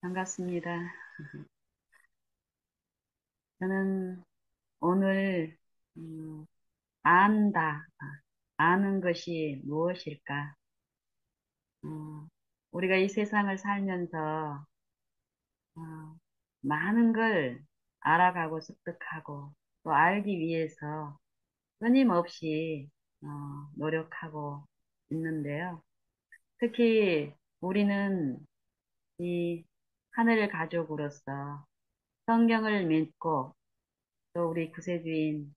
반갑습니다. 저는 오늘 음, 안다, 아는 것이 무엇일까? 우리가 이 세상을 살면서 어, 많은 걸 알아가고 습득하고 또 알기 위해서 끊임없이 어, 노력하고 있는데요. 특히 우리는 이 하늘 가족으로서 성경을 믿고 또 우리 구세주인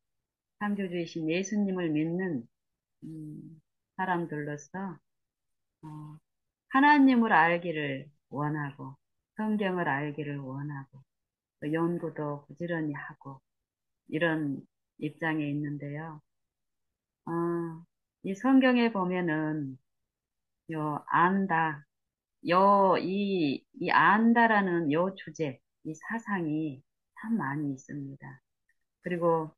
창조주이신 예수님을 믿는 사람들로서 어, 하나님을 알기를 원하고 성경을 알기를 원하고 또 연구도 부지런히 하고 이런 입장에 있는데요. 어, 이 성경에 보면은 요 안다, 이 안다라는 요 주제, 이 사상이 참 많이 있습니다. 그리고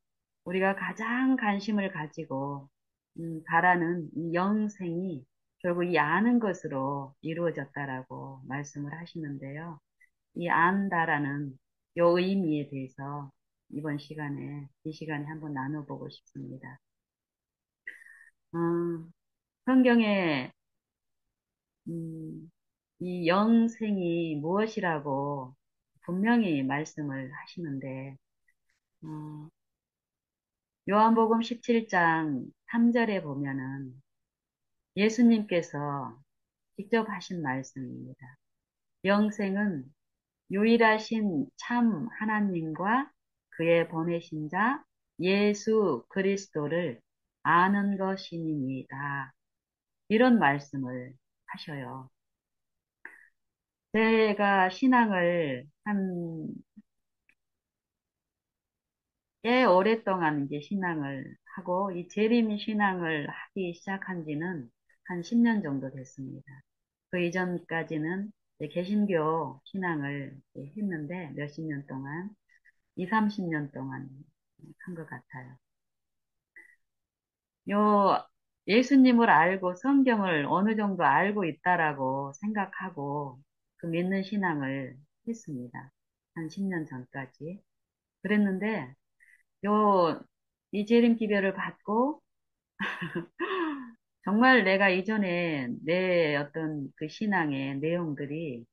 우리가 가장 관심을 가지고 바라는 이 영생이 결국 이 아는 것으로 이루어졌다라고 말씀을 하시는데요. 이 안다라는 요 의미에 대해서 이 시간에 한번 나눠보고 싶습니다. 음, 성경에 음, 이 영생이 무엇이라고 분명히 말씀을 하시는데 어, 요한복음 17장 3절에 보면은 예수님께서 직접 하신 말씀입니다. 영생은 유일하신 참 하나님과 그의 보내신 자 예수 그리스도를 아는 것이니이다. 이런 말씀을 하셔요. 제가 신앙을 한 꽤 오랫동안 이제 신앙을 하고 이 재림 신앙을 하기 시작한 지는 한 10년 정도 됐습니다. 그 이전까지는 이제 개신교 신앙을 했는데 몇십 년 동안, 2, 30년 동안 한 것 같아요. 요 예수님을 알고 성경을 어느 정도 알고 있다라고 생각하고 그 믿는 신앙을 했습니다. 한 10년 전까지. 그랬는데 요 이재림 기별을 받고 정말 내가 이전에 내 어떤 그 신앙의 내용들이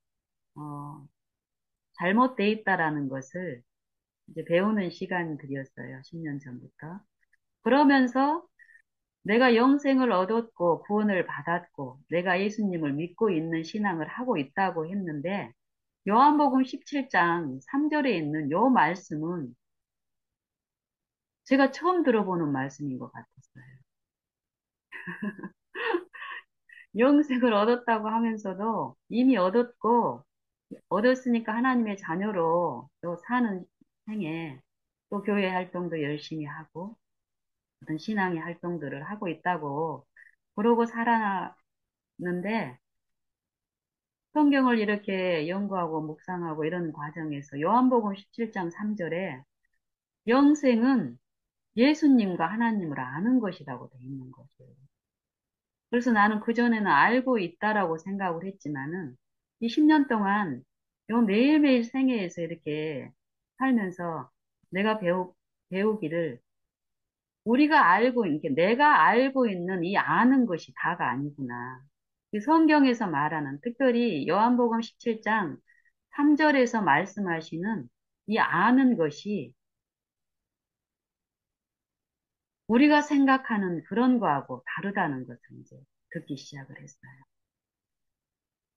어, 잘못돼 있다라는 것을 이제 배우는 시간들이었어요. 10년 전부터. 그러면서 내가 영생을 얻었고 구원을 받았고 내가 예수님을 믿고 있는 신앙을 하고 있다고 했는데 요한복음 17장 3절에 있는 요 말씀은 제가 처음 들어보는 말씀인 것 같았어요. 영생을 얻었다고 하면서도 이미 얻었고 얻었으니까 하나님의 자녀로 또 사는 생에 또 교회 활동도 열심히 하고 어떤 신앙의 활동들을 하고 있다고 그러고 살았는데 성경을 이렇게 연구하고 묵상하고 이런 과정에서 요한복음 17장 3절에 영생은 예수님과 하나님을 아는 것이라고 돼 있는 거죠. 그래서 나는 그전에는 알고 있다라고 생각을 했지만은 이 10년 동안 요 매일매일 생애에서 이렇게 살면서 내가 배우기를 우리가 알고, 이게 내가 알고 있는 이 아는 것이 다가 아니구나. 이 성경에서 말하는, 특별히 요한복음 17장 3절에서 말씀하시는 이 아는 것이 우리가 생각하는 그런 거하고 다르다는 것을 이제 듣기 시작을 했어요.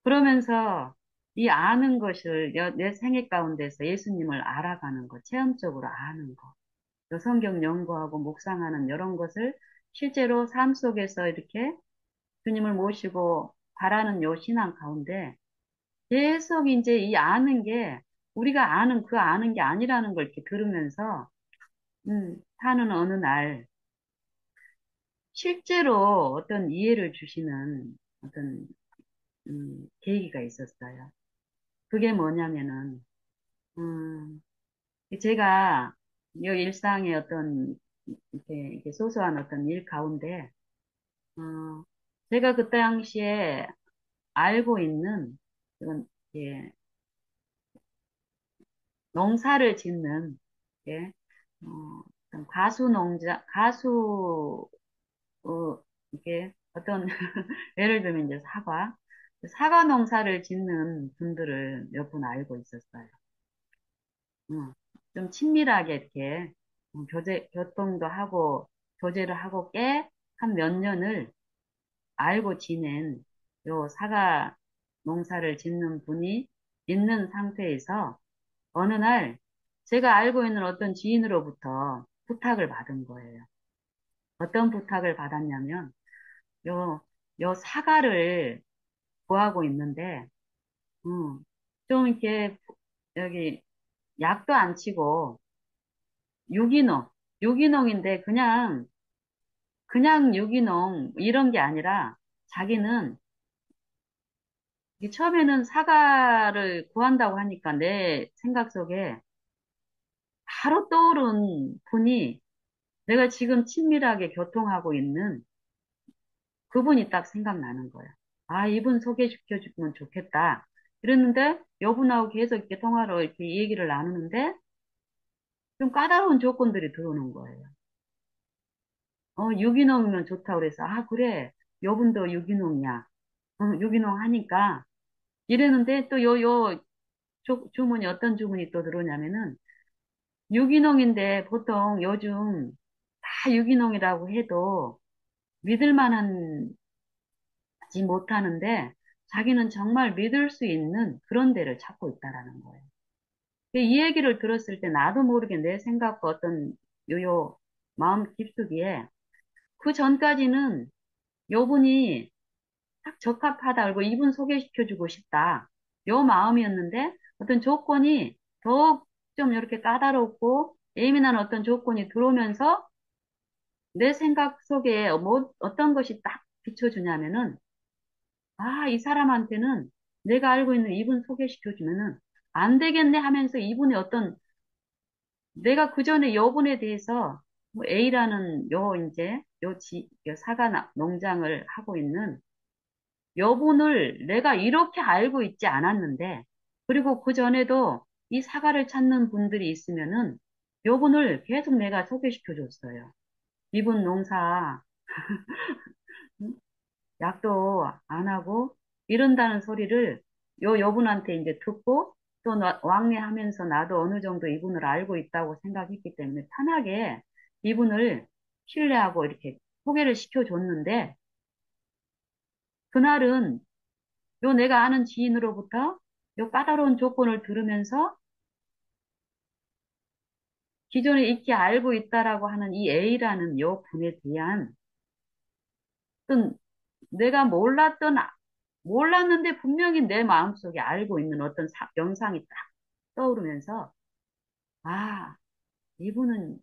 그러면서 이 아는 것을 내 생애 가운데서 예수님을 알아가는 것, 체험적으로 아는 것, 또 성경 연구하고 묵상하는 이런 것을 실제로 삶 속에서 이렇게 주님을 모시고 바라는 요 신앙 가운데 계속 이제 이 아는 게 우리가 아는 그 아는 게 아니라는 걸 이렇게 들으면서 사는 어느 날 실제로 어떤 이해를 주시는 어떤 계기가 있었어요. 그게 뭐냐면은 음, 제가 이 일상의 어떤 이렇게 소소한 어떤 일 가운데 어, 제가 그 당시에 알고 있는 그런 예, 농사를 짓는, 예, 어떤 이게 어떤, 예를 들면 이제 사과 농사를 짓는 분들을 몇 분 알고 있었어요. 어, 좀 친밀하게 이렇게, 교통도 하고, 교제를 하고 꽤 한 몇 년을 알고 지낸 요 사과 농사를 짓는 분이 있는 상태에서 어느 날 제가 알고 있는 어떤 지인으로부터 부탁을 받은 거예요. 어떤 부탁을 받았냐면, 요, 요 사과를 구하고 있는데, 음, 좀 이렇게, 여기, 약도 안 치고, 유기농, 유기농인데, 그냥 유기농, 이런 게 아니라, 자기는, 처음에는 사과를 구한다고 하니까 내 생각 속에 바로 떠오른 분이 내가 지금 친밀하게 교통하고 있는 그분이 딱 생각나는 거야. 아, 이분 소개시켜주면 좋겠다. 이랬는데, 여분하고 계속 이렇게 통화로 이렇게 얘기를 나누는데, 좀 까다로운 조건들이 들어오는 거예요. 유기농이면 좋다고 그래서, 아, 그래. 여분도 유기농이야. 유기농 하니까. 이랬는데, 또 주문이 어떤 주문이 또 들어오냐면은, 유기농인데 보통 요즘 다 유기농이라고 해도 믿을 만한지 못하는데, 자기는 정말 믿을 수 있는 그런 데를 찾고 있다라는 거예요. 이 얘기를 들었을 때 나도 모르게 내 생각과 어떤 요요 마음 깊숙이에 그 전까지는 요분이 딱 적합하다 그리고 이분 소개시켜주고 싶다. 요 마음이었는데 어떤 조건이 더욱 좀 이렇게 까다롭고 예민한 어떤 조건이 들어오면서 내 생각 속에 어떤 것이 딱 비춰주냐면은 아, 이 사람한테는 내가 알고 있는 이분 소개시켜주면은 안 되겠네 하면서 이분의 어떤 내가 그 전에 여분에 대해서 뭐 A라는 요 사과 농장을 하고 있는 여분을 내가 이렇게 알고 있지 않았는데 그리고 그 전에도 이 사과를 찾는 분들이 있으면은 여분을 계속 내가 소개시켜 줬어요. 이분 농사 음, 약도 안 하고 이런다는 소리를 요 여분한테 이제 듣고 또 왕래하면서 나도 어느 정도 이분을 알고 있다고 생각했기 때문에 편하게 이분을 신뢰하고 이렇게 소개를 시켜줬는데 그날은 요 내가 아는 지인으로부터 요 까다로운 조건을 들으면서 기존에 익히 알고 있다라고 하는 이 A라는 요 분에 대한 어떤 내가 몰랐는데 분명히 내 마음속에 알고 있는 어떤 영상이 딱 떠오르면서, 아, 이분은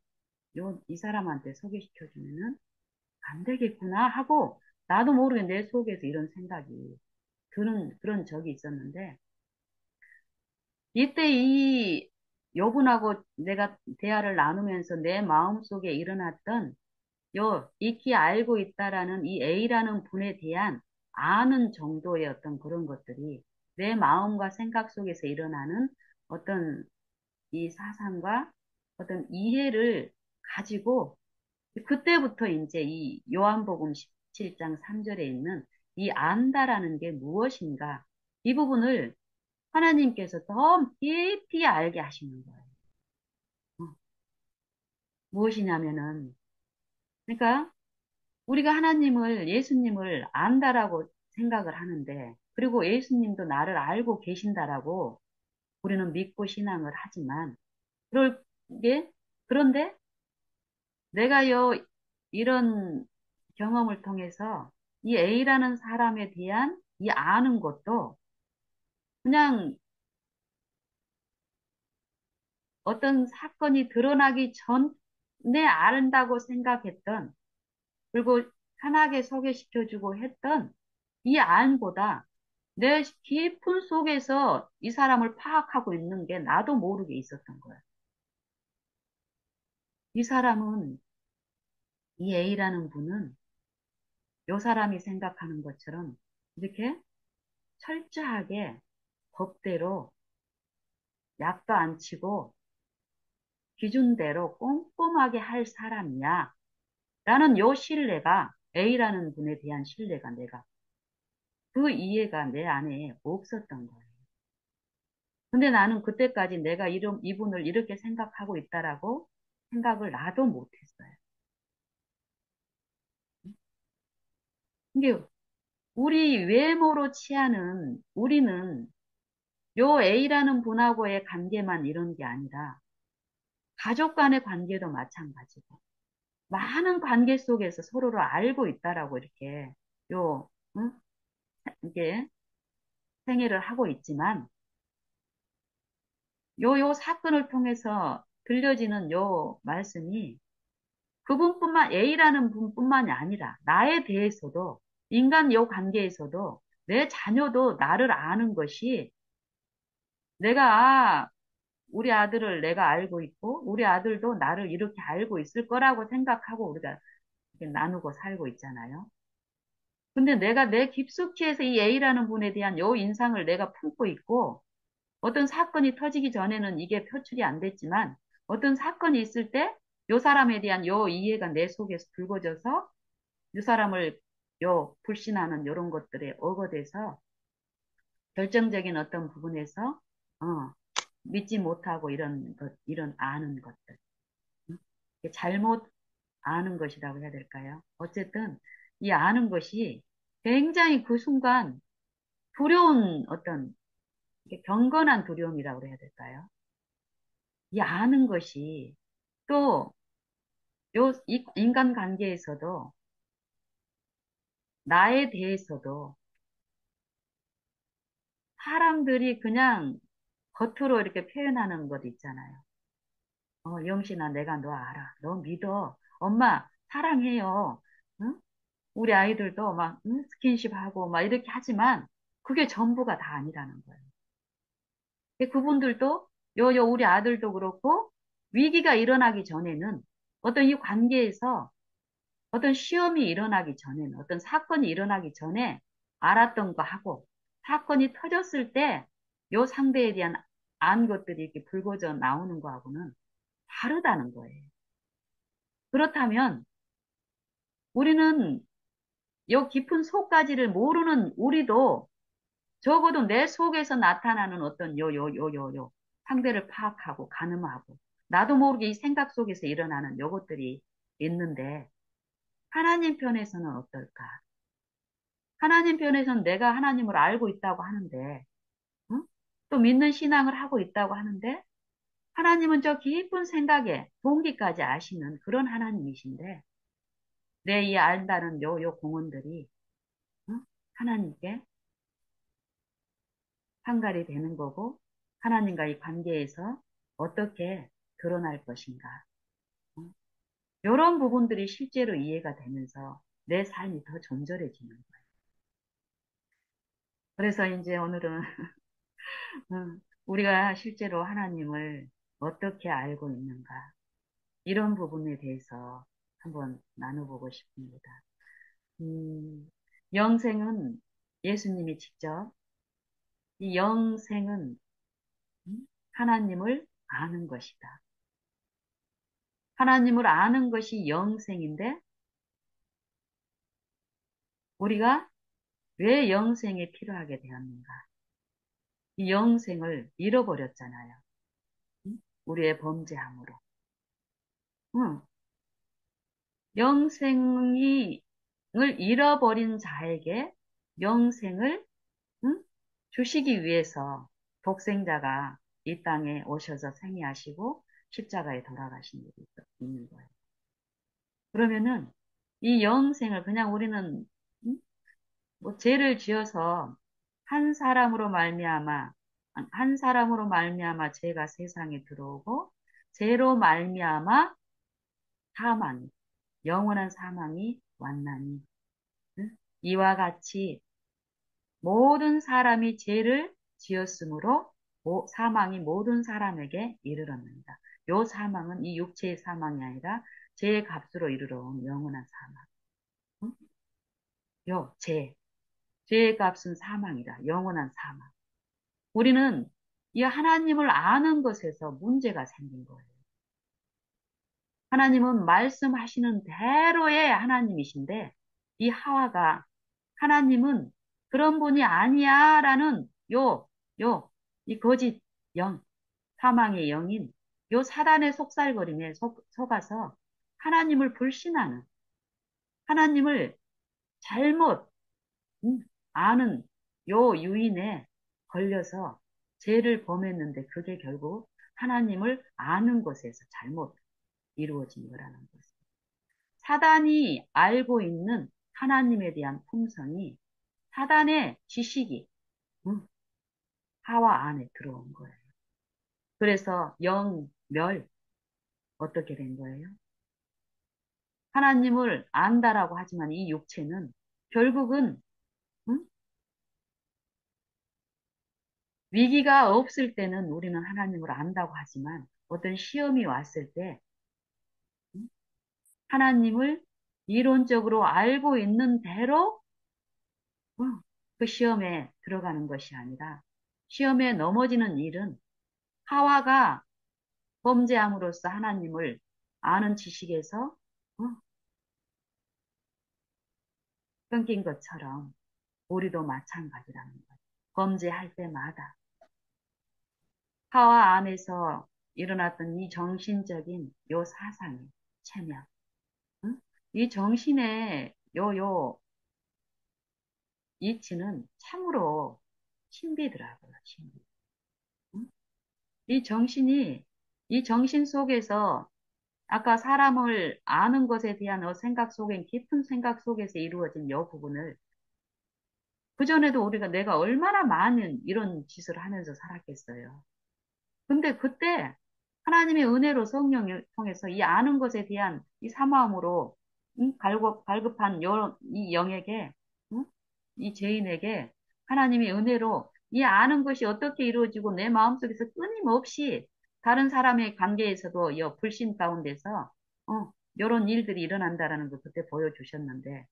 이 사람한테 소개시켜주면은 안 되겠구나 하고, 나도 모르게 내 속에서 이런 생각이 드는 그런 적이 있었는데, 이때 이 여분하고 내가 대화를 나누면서 내 마음속에 일어났던 익히 알고 있다라는 이 A라는 분에 대한 아는 정도의 어떤 그런 것들이 내 마음과 생각 속에서 일어나는 어떤 이 사상과 어떤 이해를 가지고 그때부터 이제 이 요한복음 17장 3절에 있는 이 안다라는 게 무엇인가 이 부분을 하나님께서 더 깊이 알게 하시는 거예요. 어, 무엇이냐면은 그러니까 우리가 예수님을 안다라고 생각을 하는데, 그리고 예수님도 나를 알고 계신다라고 우리는 믿고 신앙을 하지만, 그럴 게, 그런데 내가 이런 경험을 통해서 이 A라는 사람에 대한 이 아는 것도 그냥 어떤 사건이 드러나기 전에 안다고 생각했던, 그리고 편하게 소개시켜주고 했던 이 안보다 내 깊은 속에서 이 사람을 파악하고 있는 게 나도 모르게 있었던 거야. 이 사람은, 이 A라는 분은 요 사람이 생각하는 것처럼 이렇게 철저하게 법대로 약도 안 치고 기준대로 꼼꼼하게 할 사람이야. 라는 요 신뢰가, A라는 분에 대한 신뢰가 내가, 그 이해가 내 안에 없었던 거예요. 근데 나는 그때까지 내가 이분을 이렇게 생각하고 있다라고 생각을 나도 못했어요. 이게 우리 외모로 취하는 우리는 요 A라는 분하고의 관계만 이런 게 아니라 가족 간의 관계도 마찬가지고 많은 관계 속에서 서로를 알고 있다라고 이렇게 요 응? 이게 생애를 하고 있지만 요 사건을 통해서 들려지는 요 말씀이 그분뿐만 A라는 분뿐만이 아니라 나에 대해서도 인간 요 관계에서도 내 자녀도 나를 아는 것이 내가 우리 아들을 내가 알고 있고 우리 아들도 나를 이렇게 알고 있을 거라고 생각하고 우리가 이렇게 나누고 살고 있잖아요. 근데 내가 내 깊숙이 해서 이 A라는 분에 대한 요 인상을 내가 품고 있고 어떤 사건이 터지기 전에는 이게 표출이 안 됐지만 어떤 사건이 있을 때 요 사람에 대한 요 이해가 내 속에서 불거져서 요 사람을 요 불신하는 요런 것들에 억어돼서 결정적인 어떤 부분에서 어, 믿지 못하고 이런 것, 이런 아는 것들. 응? 잘못 아는 것이라고 해야 될까요? 어쨌든 이 아는 것이 굉장히 그 순간 두려운 어떤 경건한 두려움이라고 해야 될까요? 이 아는 것이 또 이 인간 관계에서도 나에 대해서도 사람들이 그냥 겉으로 이렇게 표현하는 것 있잖아요. 영신아, 내가 너 알아. 너 믿어. 엄마, 사랑해요. 응? 우리 아이들도 막, 응? 스킨십 하고 막 이렇게 하지만 그게 전부가 다 아니라는 거예요. 근데 그분들도, 우리 아들도 그렇고, 위기가 일어나기 전에는 어떤 이 관계에서 어떤 시험이 일어나기 전에는, 어떤 사건이 일어나기 전에 알았던 거 하고, 사건이 터졌을 때, 요 상대에 대한 안 것들이 이렇게 불거져 나오는 거하고는 다르다는 거예요. 그렇다면, 우리는 요 깊은 속까지를 모르는 우리도 적어도 내 속에서 나타나는 어떤 상대를 파악하고 가늠하고 나도 모르게 이 생각 속에서 일어나는 요것들이 있는데 하나님 편에서는 어떨까? 하나님 편에서는 내가 하나님을 알고 있다고 하는데 응? 또 믿는 신앙을 하고 있다고 하는데 하나님은 저 깊은 생각에 동기까지 아시는 그런 하나님이신데 내 이 안다는 요 공헌들이 응? 하나님께 상갈이 되는 거고 하나님과 이 관계에서 어떻게 드러날 것인가. 이런 부분들이 실제로 이해가 되면서 내 삶이 더 존절해지는 거예요. 그래서 이제 오늘은 우리가 실제로 하나님을 어떻게 알고 있는가 이런 부분에 대해서 한번 나눠보고 싶습니다. 음, 영생은 예수님이 직접 이 영생은 하나님을 아는 것이다. 하나님을 아는 것이 영생인데 우리가 왜 영생이 필요하게 되었는가? 이 영생을 잃어버렸잖아요. 응? 우리의 범죄함으로. 응. 영생을 잃어버린 자에게 영생을 응? 주시기 위해서 독생자가 이 땅에 오셔서 생애하시고 십자가에 돌아가신 일이 있는 거예요. 그러면은 이 영생을 그냥 우리는 응? 뭐 죄를 지어서 한 사람으로 말미암아 죄가 세상에 들어오고 죄로 말미암아 사망 영원한 사망이 왔나니 응? 이와 같이 모든 사람이 죄를 지었으므로 사망이 모든 사람에게 이르렀습니다. 요 사망은 이 육체의 사망이 아니라 죄의 값으로 이르러 온 영원한 사망. 응? 죄의 값은 사망이다. 영원한 사망. 우리는 이 하나님을 아는 것에서 문제가 생긴 거예요. 하나님은 말씀하시는 대로의 하나님이신데 이 하와가 하나님은 그런 분이 아니야라는 이 거짓 영, 사망의 영인 요 사단의 속살거림에 속아서 하나님을 불신하는 하나님을 잘못 음, 아는 요 유인에 걸려서 죄를 범했는데 그게 결국 하나님을 아는 것에서 잘못 이루어진 거라는 거죠. 사단이 알고 있는 하나님에 대한 품성이 사단의 지식이 음, 하와 안에 들어온 거예요. 그래서 영멸 어떻게 된 거예요? 하나님을 안다라고 하지만 이 육체는 결국은 음, 위기가 없을 때는 우리는 하나님을 안다고 하지만 어떤 시험이 왔을 때 음, 하나님을 이론적으로 알고 있는 대로 어, 그 시험에 들어가는 것이 아니라 시험에 넘어지는 일은 하와가 범죄함으로써 하나님을 아는 지식에서 어, 끊긴 것처럼 우리도 마찬가지라는 거예요. 범죄할 때마다 하와 안에서 일어났던 이 정신적인 요 사상의 체면, 응? 이 정신의 요 이치는 참으로 신비더라고요, 신비. 응? 이 정신이, 이 정신 속에서 아까 사람을 아는 것에 대한 생각 속엔 깊은 생각 속에서 이루어진 요 부분을 그전에도 우리가 내가 얼마나 많은 이런 짓을 하면서 살았겠어요. 근데 그때 하나님의 은혜로 성령을 통해서 이 아는 것에 대한 이 사모함으로 갈급한 이 영에게 응? 이 죄인에게 하나님의 은혜로 이 아는 것이 어떻게 이루어지고 내 마음속에서 끊임없이 다른 사람의 관계에서도 이 불신 가운데서 이런 일들이 일어난다라는 걸 그때 보여주셨는데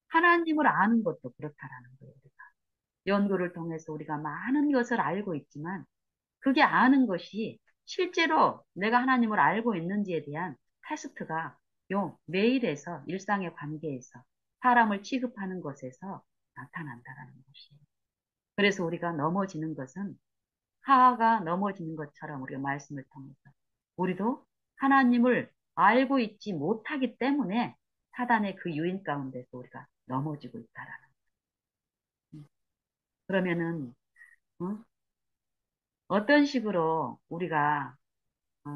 하나님을 아는 것도 그렇다라는 거예요. 연구를 통해서 우리가 많은 것을 알고 있지만 그게 아는 것이 실제로 내가 하나님을 알고 있는지에 대한 테스트가 요 매일에서 일상의 관계에서 사람을 취급하는 것에서 나타난다라는 것이에요. 그래서 우리가 넘어지는 것은 하하가 넘어지는 것처럼 우리가 말씀을 통해서 우리도 하나님을 알고 있지 못하기 때문에 사단의 그 유인 가운데서 우리가 넘어지고 있다라는 거예요. 그러면은 어떤 식으로 우리가 어,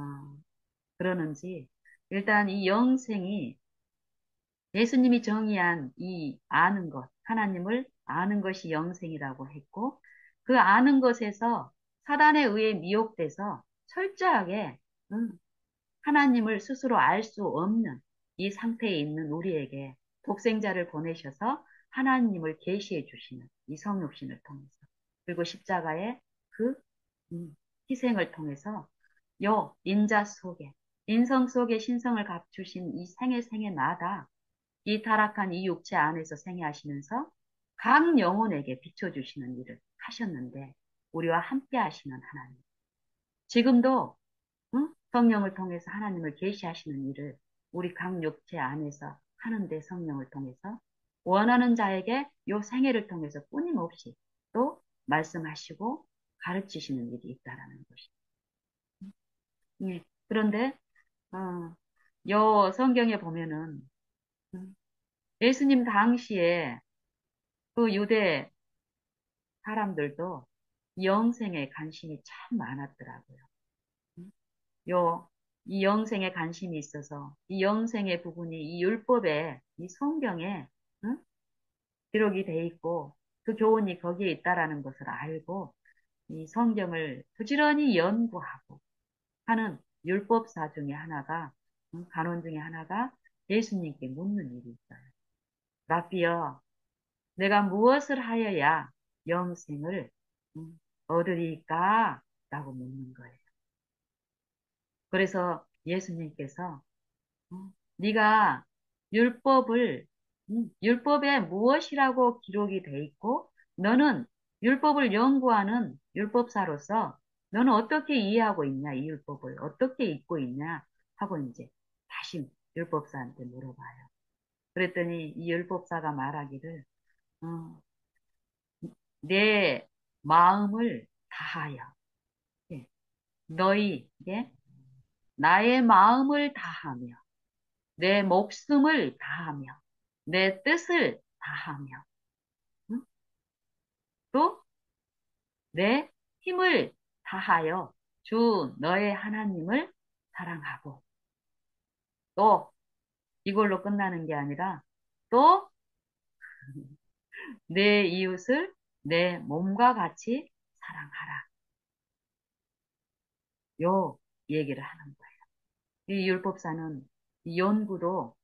그러는지 일단 이 영생이 예수님이 정의한 이 아는 것, 하나님을 아는 것이 영생이라고 했고 그 아는 것에서 사단에 의해 미혹돼서 철저하게 음, 하나님을 스스로 알 수 없는 이 상태에 있는 우리에게 독생자를 보내셔서 하나님을 계시해 주시는 이 성육신을 통해서 그리고 십자가의 그 희생을 통해서 요 인자 속에 인성 속에 신성을 갖추신 이 생애마다 이 타락한 이 육체 안에서 생애하시면서 각 영혼에게 비춰주시는 일을 하셨는데 우리와 함께 하시는 하나님 지금도 성령을 통해서 하나님을 계시하시는 일을 우리 각 육체 안에서 하는데 성령을 통해서 원하는 자에게 요 생애를 통해서 끊임없이 또 말씀하시고 가르치시는 일이 있다라는 것이. 예. 그런데 요 성경에 보면은 음, 예수님 당시에 그 유대 사람들도 영생에 관심이 참 많았더라고요. 음, 이 영생에 관심이 있어서 이 영생의 부분이 이 율법에 이 성경에 응? 기록이 돼 있고 그 교훈이 거기에 있다라는 것을 알고 이 성경을 부지런히 연구하고 하는 율법사 중에 하나가 간원 중에 하나가 예수님께 묻는 일이 있어요. 라비여, 내가 무엇을 하여야 영생을 얻으리까? 라고 묻는 거예요. 그래서 예수님께서 네가 율법을 율법에 무엇이라고 기록이 돼 있고 너는 율법을 연구하는 율법사로서 너는 어떻게 이해하고 있냐, 이 율법을 어떻게 읽고 있냐 하고 이제 다시 율법사한테 물어봐요. 그랬더니 이 율법사가 말하기를 어, 내 마음을 다하여 예, 너희에게 나의 마음을 다하며 내 목숨을 다하며 내 뜻을 다하며 응? 또 내 힘을 다하여 주 너의 하나님을 사랑하고 또 이걸로 끝나는 게 아니라 또 내 이웃을 내 몸과 같이 사랑하라. 요 얘기를 하는 거예요. 이 율법사는 이 연구도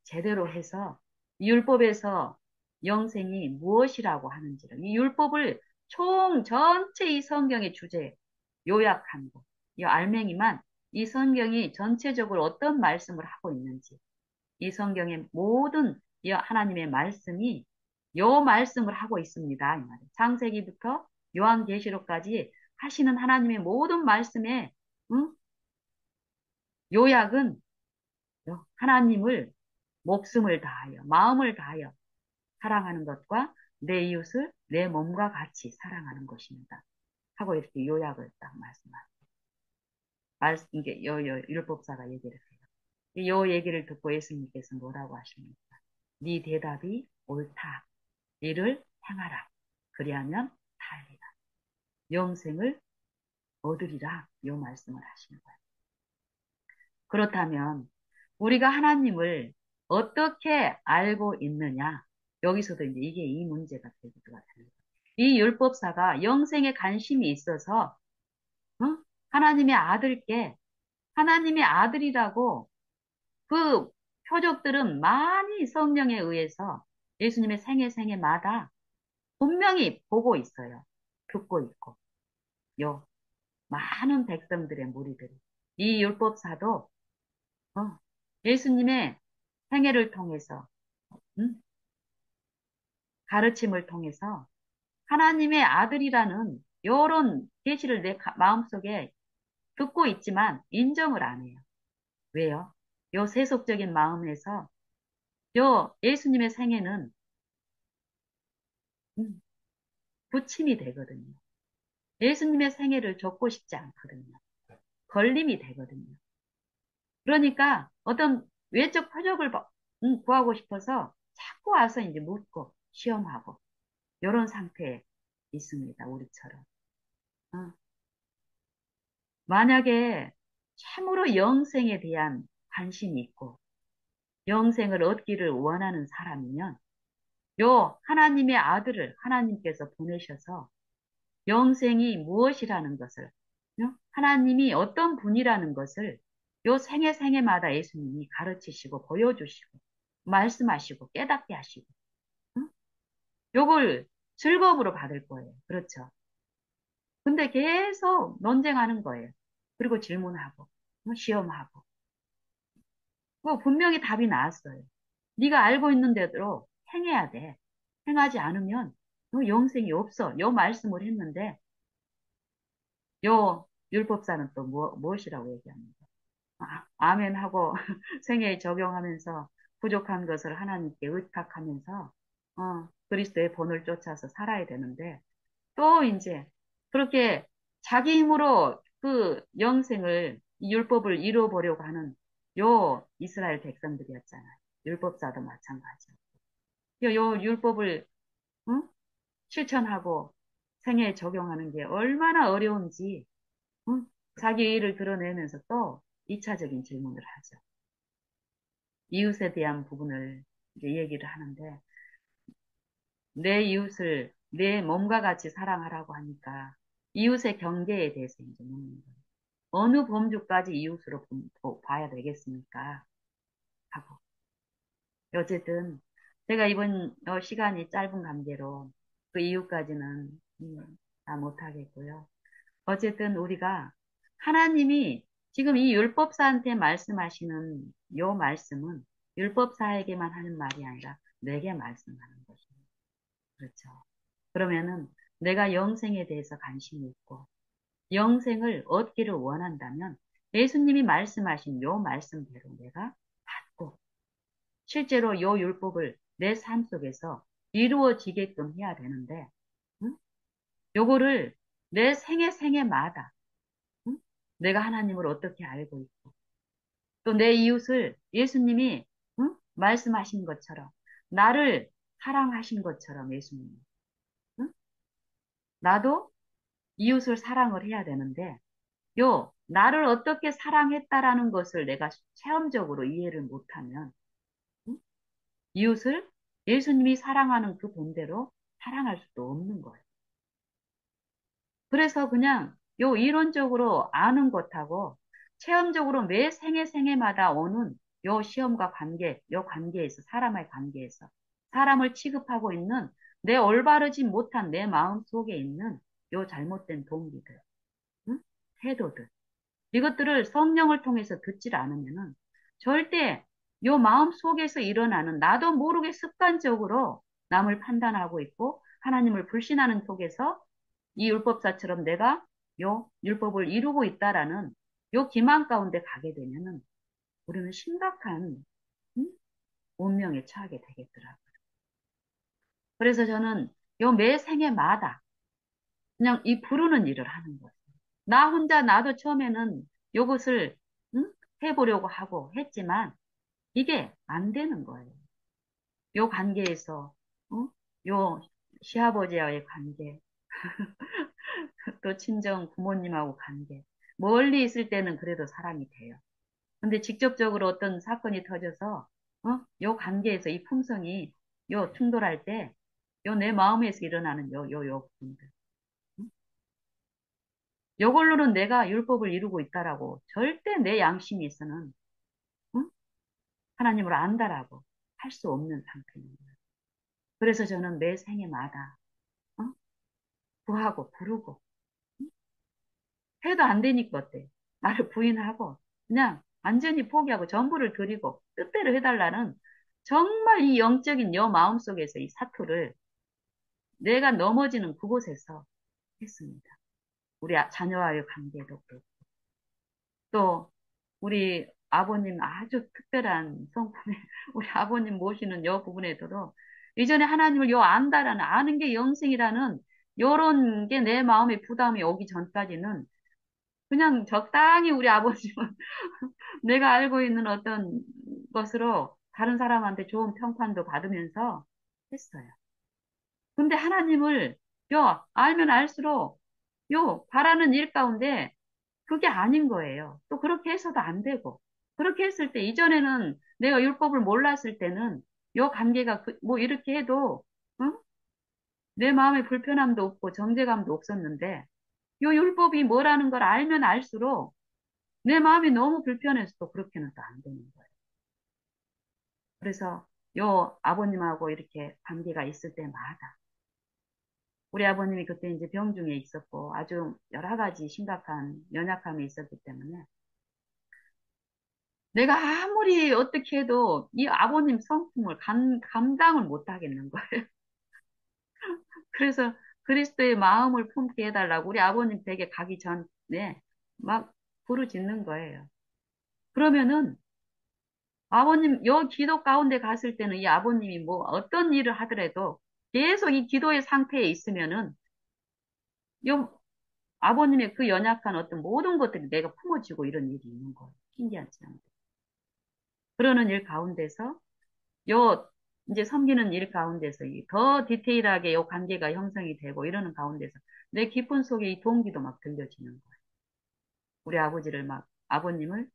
제대로 해서 이 율법에서 영생이 무엇이라고 하는지를 이 율법을 총 전체 이 성경의 주제에 요약한 거. 이 알맹이만 이 성경이 전체적으로 어떤 말씀을 하고 있는지 이 성경의 모든 이 하나님의 말씀이 요 말씀을 하고 있습니다. 이 말이에요. 창세기부터 요한계시록까지 하시는 하나님의 모든 말씀의 응? 요약은 하나님을 목숨을 다하여 마음을 다하여 사랑하는 것과 내 이웃을 내 몸과 같이 사랑하는 것입니다. 하고 이렇게 요약을 딱 말씀하세요. 이게 율법사가 얘기를 해요. 요 얘기를 듣고 예수님께서 뭐라고 하십니까? 네 대답이 옳다. 이를 행하라. 그리하면 살리라. 영생을 얻으리라. 요 말씀을 하시는 거예요. 그렇다면 우리가 하나님을 어떻게 알고 있느냐? 여기서도 이제 이게 이 문제가 되기도 합니다. 이 율법사가 영생에 관심이 있어서 어? 하나님의 아들께 하나님의 아들이라고 그 표적들은 많이 성령에 의해서 예수님의 생애마다 분명히 보고 있어요. 듣고 있고 요 많은 백성들의 무리들이 이 율법사도 어, 예수님의 생애를 통해서 음? 가르침을 통해서 하나님의 아들이라는 요런 계시를 내 마음속에 듣고 있지만 인정을 안 해요. 왜요? 요 세속적인 마음에서 요 예수님의 생애는 음, 부침이 되거든요. 예수님의 생애를 좇고 싶지 않거든요. 걸림이 되거든요. 그러니까 어떤 외적 표적을 구하고 싶어서 자꾸 와서 이제 묻고 시험하고 이런 상태에 있습니다. 우리처럼. 어. 만약에 참으로 영생에 대한 관심이 있고 영생을 얻기를 원하는 사람이면 요 하나님의 아들을 하나님께서 보내셔서 영생이 무엇이라는 것을 하나님이 어떤 분이라는 것을 요 생애마다 예수님이 가르치시고 보여주시고 말씀하시고 깨닫게 하시고 응? 요걸 즐거움으로 받을 거예요. 그렇죠. 근데 계속 논쟁하는 거예요. 그리고 질문하고 시험하고 뭐 분명히 답이 나왔어요. 네가 알고 있는 대로 행해야 돼. 행하지 않으면 너 영생이 없어. 요 말씀을 했는데 요 율법사는 또 무엇이라고 얘기합니다. 아멘 하고 생애에 적용하면서 부족한 것을 하나님께 의탁하면서 그리스도의 본을 쫓아서 살아야 되는데 또 이제 그렇게 자기 힘으로 그 영생을 이 율법을 이루어보려고 하는 요 이스라엘 백성들이었잖아요. 율법사도 마찬가지고 요 율법을 응? 실천하고 생애에 적용하는 게 얼마나 어려운지 응? 자기 의의를 드러내면서 또 2차적인 질문을 하죠. 이웃에 대한 부분을 이제 얘기를 하는데 내 이웃을 내 몸과 같이 사랑하라고 하니까 이웃의 경계에 대해서 이제 묻는 거예요. 어느 범주까지 이웃으로 봐야 되겠습니까? 하고. 어쨌든 제가 이번 시간이 짧은 관계로 그 이유까지는 다 못하겠고요. 어쨌든 우리가 하나님이 지금 이 율법사한테 말씀하시는 요 말씀은 율법사에게만 하는 말이 아니라 내게 말씀하는 것입니다. 그렇죠. 그러면은 내가 영생에 대해서 관심이 있고, 영생을 얻기를 원한다면 예수님이 말씀하신 요 말씀대로 내가 받고, 실제로 요 율법을 내 삶 속에서 이루어지게끔 해야 되는데, 응? 요거를 내 생애마다, 응? 내가 하나님을 어떻게 알고 있고, 또 내 이웃을 예수님이, 응? 말씀하신 것처럼, 나를 사랑하신 것처럼 예수님이, 응? 나도 이웃을 사랑을 해야 되는데, 나를 어떻게 사랑했다라는 것을 내가 체험적으로 이해를 못하면, 응? 이웃을 예수님이 사랑하는 그 본대로 사랑할 수도 없는 거예요. 그래서 그냥 이론적으로 아는 것하고 체험적으로 매 생애마다 오는 시험과 관계, 관계에서, 사람의 관계에서, 사람을 취급하고 있는 내 올바르지 못한 내 마음 속에 있는 잘못된 동기들, 응? 태도들, 이것들을 성령을 통해서 듣질 않으면은 절대 마음 속에서 일어나는 나도 모르게 습관적으로 남을 판단하고 있고 하나님을 불신하는 속에서 이 율법사처럼 내가 율법을 이루고 있다라는 기만 가운데 가게 되면은 우리는 심각한 음? 운명에 처하게 되겠더라고요. 그래서 저는 매 생애마다 그냥 이 부르는 일을 하는 거예요. 나 혼자 나도 처음에는 요것을 해보려고 하고 했지만 이게 안 되는 거예요. 요 관계에서 요 시아버지와의 관계, 또 친정 부모님하고 관계, 멀리 있을 때는 그래도 사람이 돼요. 근데 직접적으로 어떤 사건이 터져서 요 관계에서 이 품성이 충돌할 때 내 마음에서 일어나는 부분들. 요걸로는 내가 율법을 이루고 있다라고 절대 내 양심에서는 응? 하나님을 안다라고 할 수 없는 상태입니다. 그래서 저는 매 생애마다 어? 구하고 부르고 해도 안 되니까 어때? 나를 부인하고 그냥 완전히 포기하고 전부를 드리고 뜻대로 해달라는 정말 이 영적인 마음속에서 이 사투를 내가 넘어지는 그곳에서 했습니다. 우리 자녀와의 관계도 그렇고 또 우리 아버님 아주 특별한 성품의 우리 아버님 모시는 부분에서도 이전에 하나님을 안다라는 아는 게 영생이라는 요런 게 내 마음에 부담이 오기 전까지는 그냥 적당히 우리 아버님은 내가 알고 있는 어떤 것으로 다른 사람한테 좋은 평판도 받으면서 했어요. 근데 하나님을 알면 알수록 바라는 일 가운데 그게 아닌 거예요. 또 그렇게 해서도 안 되고. 그렇게 했을 때, 이전에는 내가 율법을 몰랐을 때는 관계가 뭐 이렇게 해도, 응? 내 마음에 불편함도 없고 정제감도 없었는데, 율법이 뭐라는 걸 알면 알수록 내 마음이 너무 불편해서 또 그렇게는 또 안 되는 거예요. 그래서 아버님하고 이렇게 관계가 있을 때마다, 우리 아버님이 그때 이제 병중에 있었고 아주 여러 가지 심각한 연약함이 있었기 때문에 내가 아무리 어떻게 해도 이 아버님 성품을 감당을 못 하겠는 거예요. 그래서 그리스도의 마음을 품게 해달라고 우리 아버님 댁에 가기 전에 막 부르짖는 거예요. 그러면은 아버님, 기도 가운데 갔을 때는 이 아버님이 뭐 어떤 일을 하더라도 계속 이 기도의 상태에 있으면은 요 아버님의 그 연약한 어떤 모든 것들이 내가 품어지고 이런 일이 있는 거예요. 신기하지 않아요? 그러는 일 가운데서 요 이제 섬기는 일 가운데서 더 디테일하게 요 관계가 형성이 되고 이러는 가운데서 내 기쁨 속에 이 동기도 막 들려지는 거예요. 우리 아버지를 아버님을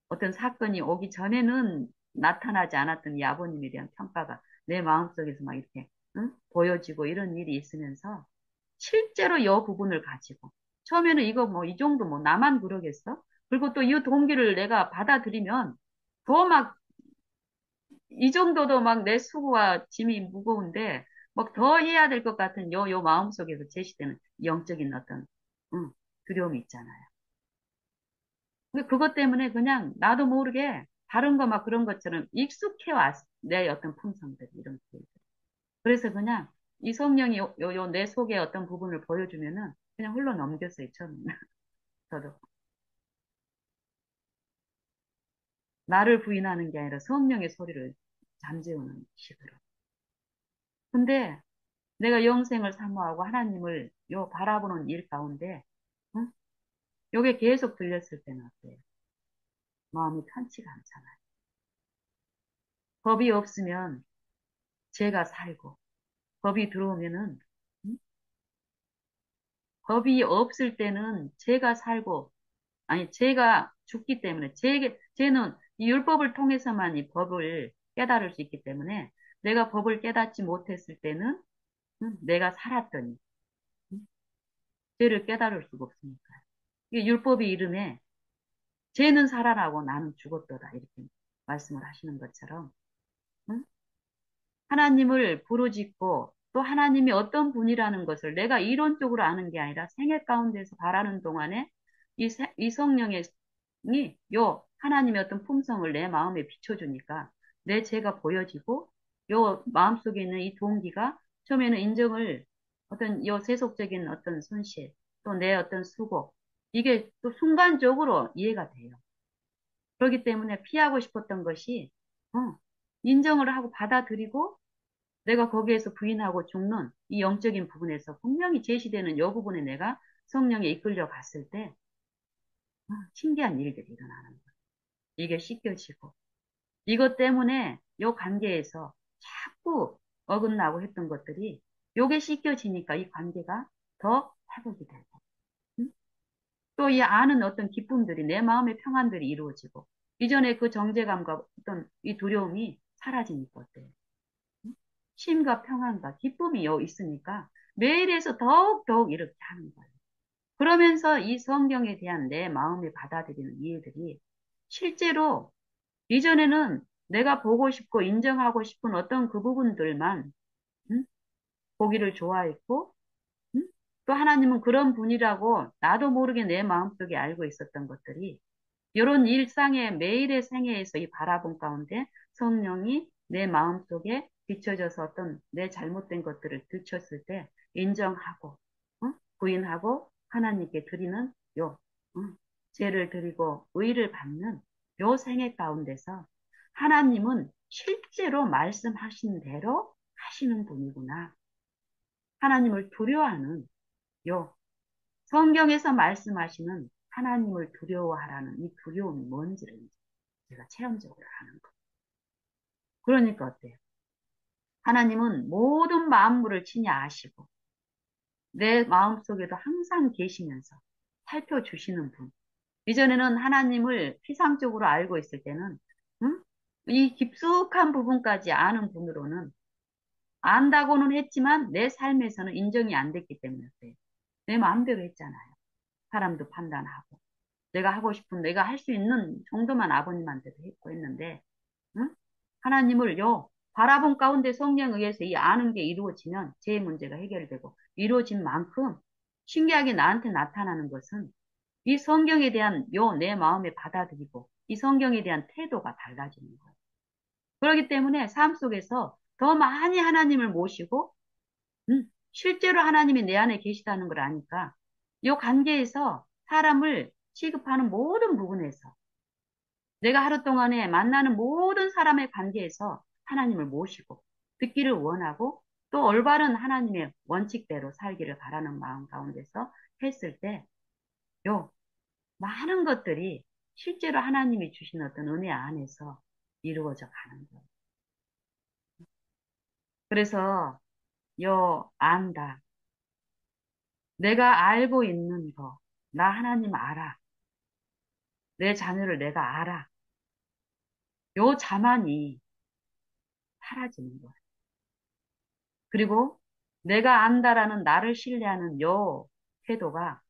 어떤 사건이 오기 전에는 나타나지 않았던 이 아버님에 대한 평가가 내 마음속에서 막 이렇게 응? 보여지고 이런 일이 있으면서 실제로 이 부분을 가지고 처음에는 이거 뭐 이 정도 뭐 나만 그러겠어? 그리고 또 이 동기를 내가 받아들이면 더막 이 정도도 막 내 수고와 짐이 무거운데, 막 더 해야 될 것 같은 요 마음속에서 제시되는 영적인 어떤, 두려움이 있잖아요. 근데 그것 때문에 그냥 나도 모르게 다른 거 막 그런 것처럼 익숙해 왔, 내 어떤 품성들, 이런 것들. 그래서 그냥 이 성령이 내 속에 어떤 부분을 보여주면은 그냥 흘러 넘겼어요, 처음에는. 저도. 나를 부인하는 게 아니라 성령의 소리를 잠재우는 식으로. 근데 내가 영생을 사모하고 하나님을 바라보는 일 가운데, 응? 요게 계속 들렸을 때는 어때요? 마음이 편치가 않잖아요. 법이 없으면 죄가 살고, 법이 들어오면은, 응? 법이 없을 때는 죄가 살고, 아니, 죄가 죽기 때문에, 죄는 이 율법을 통해서만 이 법을 깨달을 수 있기 때문에, 내가 법을 깨닫지 못했을 때는, 응? 내가 살았더니, 응? 죄를 깨달을 수가 없으니까. 이게 율법의 이름에, 죄는 살아나고 나는 죽었도다. 이렇게 말씀을 하시는 것처럼, 응? 하나님을 부르짖고 또 하나님이 어떤 분이라는 것을 내가 이론적으로 아는 게 아니라 생애 가운데서 바라는 동안에 이 성령의 하나님의 어떤 품성을 내 마음에 비춰주니까 내 죄가 보여지고 요 마음속에 있는 이 동기가 처음에는 인정을 어떤 요 세속적인 어떤 손실 또 내 어떤 수고 이게 또 순간적으로 이해가 돼요. 그렇기 때문에 피하고 싶었던 것이 어, 인정을 하고 받아들이고 내가 거기에서 부인하고 죽는 이 영적인 부분에서 분명히 제시되는 이 부분에 내가 성령에 이끌려 갔을 때 신기한 일들이 일어나는 거예요. 이게 씻겨지고 이것 때문에 이 관계에서 자꾸 어긋나고 했던 것들이 요게 씻겨지니까 이 관계가 더 회복이 되고 또 이 아는 어떤 기쁨들이 내 마음의 평안들이 이루어지고 이전에 그 정제감과 어떤 이 두려움이 사라지니까 어때요? 쉼과 평안과 기쁨이 있으니까 매일에서 더욱더욱 이렇게 하는 거예요. 그러면서 이 성경에 대한 내 마음이 받아들이는 이해들이 실제로 이전에는 내가 보고 싶고 인정하고 싶은 어떤 그 부분들만 음? 보기를 좋아했고 또 하나님은 그런 분이라고 나도 모르게 내 마음속에 알고 있었던 것들이 이런 일상의 매일의 생애에서 이 바라본 가운데 성령이 내 마음속에 비춰져서 어떤 내 잘못된 것들을 들췄을 때 인정하고 부인하고 하나님께 드리는 어, 죄를 드리고 의를 받는 요 생애 가운데서 하나님은 실제로 말씀하신 대로 하시는 분이구나. 하나님을 두려워하는 요 성경에서 말씀하시는 하나님을 두려워하라는 이 두려움이 뭔지를 제가 체험적으로 하는 거. 그러니까 어때요? 하나님은 모든 만물을 친히 아시고 내 마음속에도 항상 계시면서 살펴주시는 분. 이전에는 하나님을 피상적으로 알고 있을 때는 응? 이 깊숙한 부분까지 아는 분으로는 안다고는 했지만 내 삶에서는 인정이 안 됐기 때문에 그래요. 내 마음대로 했잖아요. 사람도 판단하고 내가 하고 싶은 내가 할 수 있는 정도만 아버님한테도 했고 했는데 응? 하나님을 바라본 가운데 성령에 의해서 이 아는 게 이루어지면 제 문제가 해결되고 이루어진 만큼 신기하게 나한테 나타나는 것은 이 성경에 대한 내 마음에 받아들이고 이 성경에 대한 태도가 달라지는 거예요. 그렇기 때문에 삶 속에서 더 많이 하나님을 모시고 실제로 하나님이 내 안에 계시다는 걸 아니까 이 관계에서 사람을 취급하는 모든 부분에서 내가 하루 동안에 만나는 모든 사람의 관계에서 하나님을 모시고 듣기를 원하고 또 올바른 하나님의 원칙대로 살기를 바라는 마음 가운데서 했을 때 많은 것들이 실제로 하나님이 주신 어떤 은혜 안에서 이루어져 가는 거예요. 그래서 안다. 내가 알고 있는 거. 나 하나님 알아. 내 자녀를 내가 알아. 요 자만이 사라지는 거예요. 그리고 내가 안다라는 나를 신뢰하는 요 태도가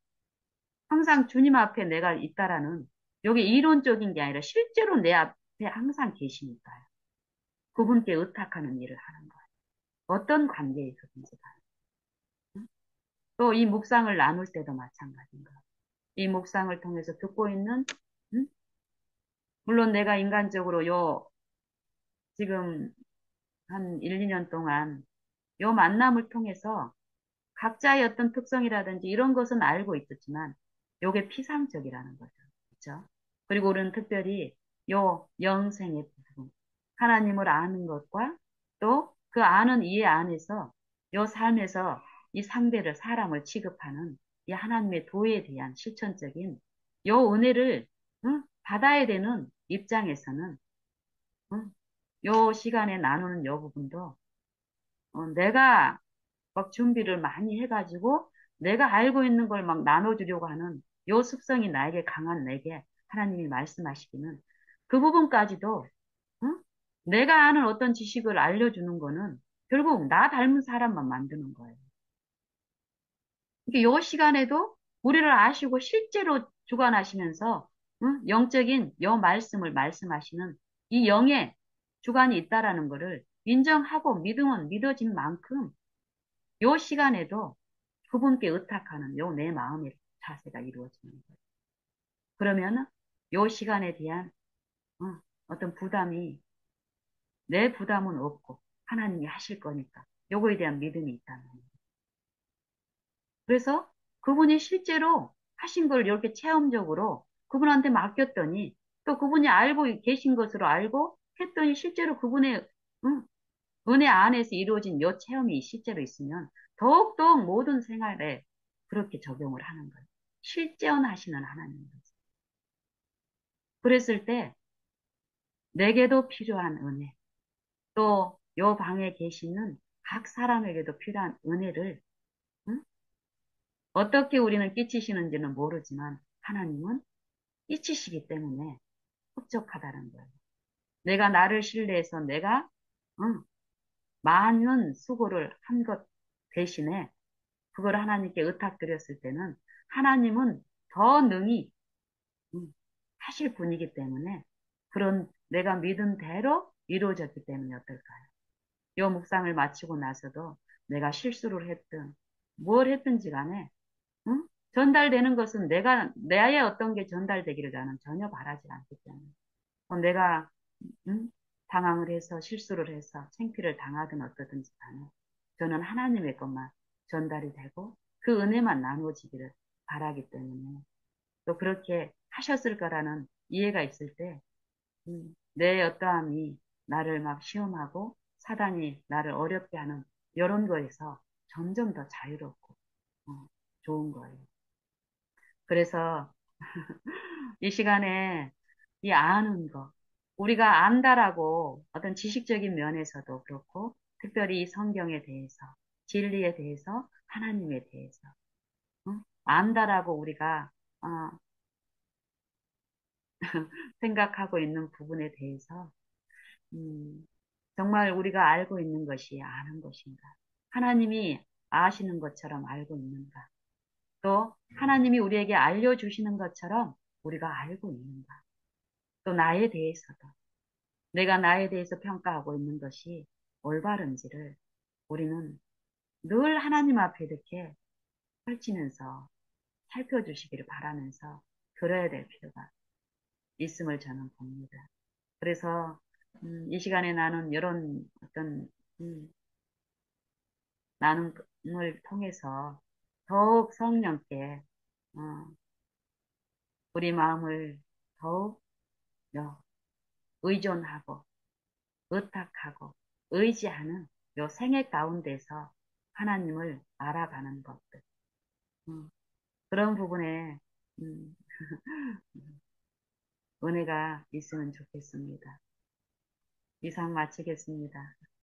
항상 주님 앞에 내가 있다라는 여기 이론적인 게 아니라 실제로 내 앞에 항상 계시니까요. 그분께 의탁하는 일을 하는 거예요. 어떤 관계에서든지 간에. 또 이 묵상을 나눌 때도 마찬가지인 거예요. 이 묵상을 통해서 듣고 있는 음? 물론 내가 인간적으로 지금 한 1, 2년 동안 요 만남을 통해서 각자의 어떤 특성이라든지 이런 것은 알고 있었지만 요게 피상적이라는 거죠. 그렇죠? 그리고 우리는 특별히 요 영생의 부분, 하나님을 아는 것과 또 그 아는 이해 안에서 요 삶에서 이 상대를 사람을 취급하는 이 하나님의 도에 대한 실천적인 요 은혜를 받아야 되는 입장에서는 응, 요 시간에 나누는 요 부분도 내가 막 준비를 많이 해가지고 내가 알고 있는 걸 막 나눠주려고 하는 요 습성이 나에게 강한 내게 하나님이 말씀하시기는 그 부분까지도 응? 내가 아는 어떤 지식을 알려주는 거는 결국 나 닮은 사람만 만드는 거예요. 이게 요 시간에도 우리를 아시고 실제로 주관하시면서 영적인 요 말씀을 말씀하시는 이 영의 주관이 있다라는 거를 인정하고 믿으면 믿어진 만큼 요 시간에도 그분께 의탁하는 요 내 마음의 자세가 이루어지는 거예요. 그러면 요 시간에 대한 어떤 부담이 내 부담은 없고 하나님이 하실 거니까 요거에 대한 믿음이 있다는 거예요. 그래서 그분이 실제로 하신 걸 이렇게 체험적으로 그분한테 맡겼더니 또 그분이 알고 계신 것으로 알고 했더니 실제로 그분의 응, 은혜 안에서 이루어진 요 체험이 실제로 있으면 더욱더 모든 생활에 그렇게 적용을 하는 거예요. 실제언하시는 하나님인 거죠. 그랬을 때 내게도 필요한 은혜, 또 요 방에 계시는 각 사람에게도 필요한 은혜를 응? 어떻게 우리는 끼치시는지는 모르지만 하나님은 끼치시기 때문에 흡족하다는 거예요. 내가 나를 신뢰해서 내가 응, 많은 수고를 한 것 대신에 그걸 하나님께 의탁드렸을 때는 하나님은 더 능히 하실 분이기 때문에 그런 내가 믿은 대로 이루어졌기 때문에 어떨까요? 요 묵상을 마치고 나서도 내가 실수를 했든 뭘 했든지 간에 응? 전달되는 것은 내가 나의 어떤 게 전달되기를 나는 전혀 바라지 않기 때문에 내가 응? 당황을 해서 실수를 해서 창피를 당하든 어떠든지 간에 저는 하나님의 것만 전달이 되고 그 은혜만 나누어지기를 바라기 때문에 또 그렇게 하셨을 거라는 이해가 있을 때, 내 어떠함이 나를 막 시험하고 사단이 나를 어렵게 하는 이런 거에서 점점 더 자유롭고, 좋은 거예요. 그래서 이 시간에 이 아는 거, 우리가 안다라고 어떤 지식적인 면에서도 그렇고, 특별히 이 성경에 대해서, 진리에 대해서, 하나님에 대해서, 안다라고 우리가, 어, 생각하고 있는 부분에 대해서, 음, 정말 우리가 알고 있는 것이 아는 것인가? 하나님이 아시는 것처럼 알고 있는가? 또 하나님이 우리에게 알려주시는 것처럼 우리가 알고 있는가? 또 나에 대해서도 내가 나에 대해서 평가하고 있는 것이 올바른지를 우리는 늘 하나님 앞에 이렇게 펼치면서 살펴주시기를 바라면서 그래야 될 필요가 있음을 저는 봅니다. 그래서 이 시간에 나는 이런 어떤 나눔을 통해서 더욱 성령께 어, 우리 마음을 더욱 의존하고 의탁하고 의지하는 요 생애 가운데서 하나님을 알아가는 것들 그런 부분에 음, 은혜가 있으면 좋겠습니다. 이상 마치겠습니다.